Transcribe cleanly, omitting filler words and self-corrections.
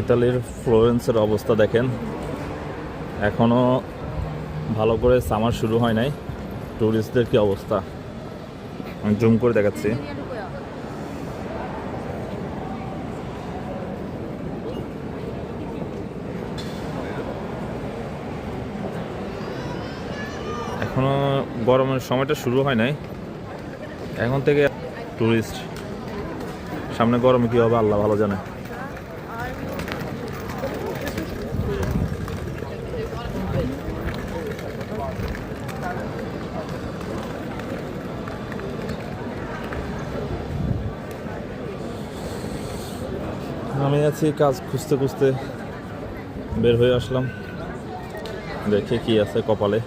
ইতালির ফ্লোরেন্সের অবস্থা দেখেন, এখনো ভালো করে সামার শুরু হয় নাই। ট্যুরিস্টদের কি অবস্থা আমি জুম করে দেখাচ্ছি। এখনো গরমের সময়টা শুরু হয় নাই, এখন থেকে ট্যুরিস্ট। সামনে গরমে কি হবে আল্লাহ ভালো জানে। আমি আছি কাজ খুঁজতে খুঁজতে বের হয়ে আসলাম, দেখে কি আছে কপালে।